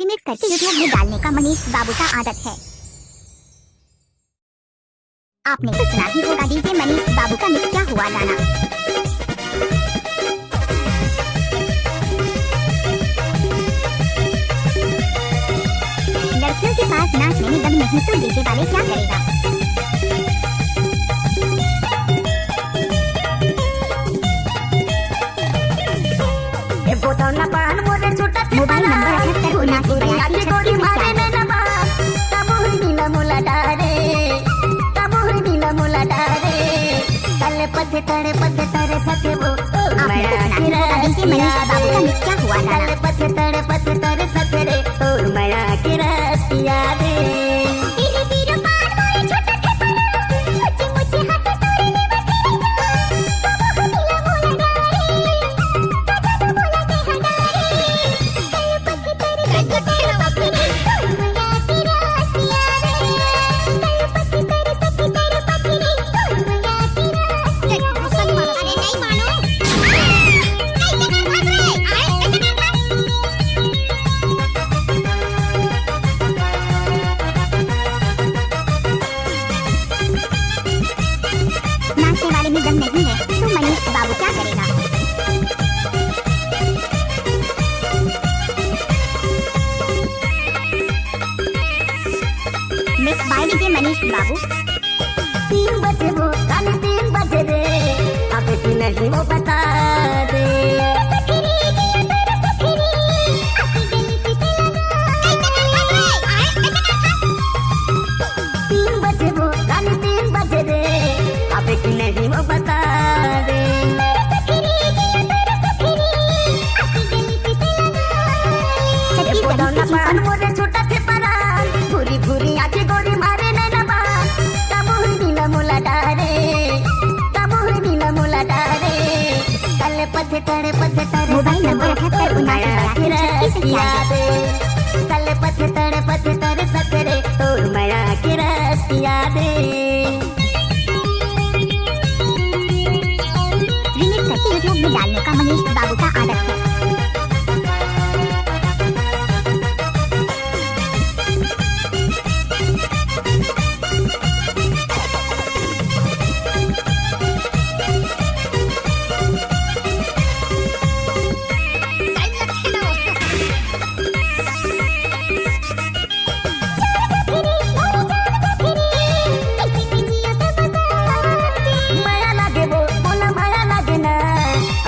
Remix करके YouTube में डालने का मनीष बाबू का आदत है। आपने तो सुना ही होगा डीजे मनीष बाबू का मिक्स क्या हुआ गाना। लड़कियों के पास नाचने में दम नहीं तो डीजे वाले क्या करेगा। मोबाइल नंबर 78 तड़े पथे तड़े सते वो डीजे मनीष बाबू का मिक्स क्या हुआ गाना। पथे तड़े सते रे और मया की रसिया दे नाचने वाले में दम नहीं है तो मनीष बाबू क्या करेगा। मिक्स बाय डीजे मनीष बाबू। 3 बजे वो काले 3 बजे रे अब तू नहीं वो बता दे 3 बजे वो काले 3 बजे रे अब तू नहीं वो बता दे पान मोरे छोटा थे परान भूरी भूरी आंखें गोरी मारे नैना बान तमुह नीला मोला डारे कल पथे तड़े मोबाइल नंबर 78 यादे कल पथे तड़े सतरे और मया की रसिया दे रिमिक्स करके यूट्यूब में डालने का मनीष बाबू का आदत है।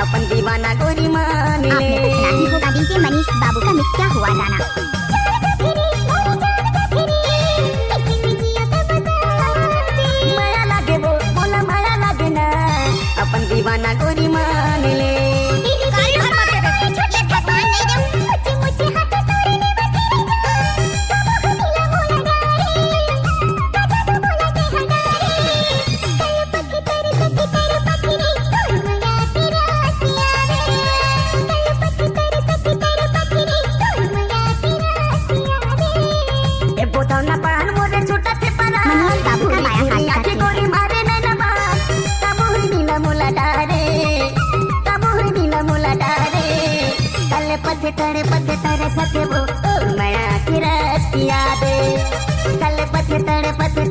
अपन दीवाना गोरी मान ले आपने तो सुना ही होगा डीजे मनीष बाबू का मिक्स क्या हुआ गाना। माया लागे वो बोला माया लागे ना अपन दीवाना गोरी मान ले पान मोरे छोटा थे परा मनीष बाबू का माया हाथ का आंखें गोरी मारे नैना बान तमुह नीला मोला डारे कल पथे तड़े सते वो मया की रसिया दे कल पथे तड़े सते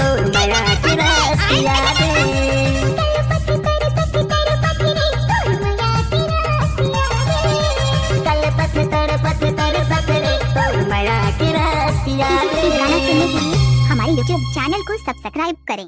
और मया की रसिया दे कल पथे तड़े सते और मया की रसिया दे गाना सुनने के लिए हमारे YouTube चैनल को सब्सक्राइब करें।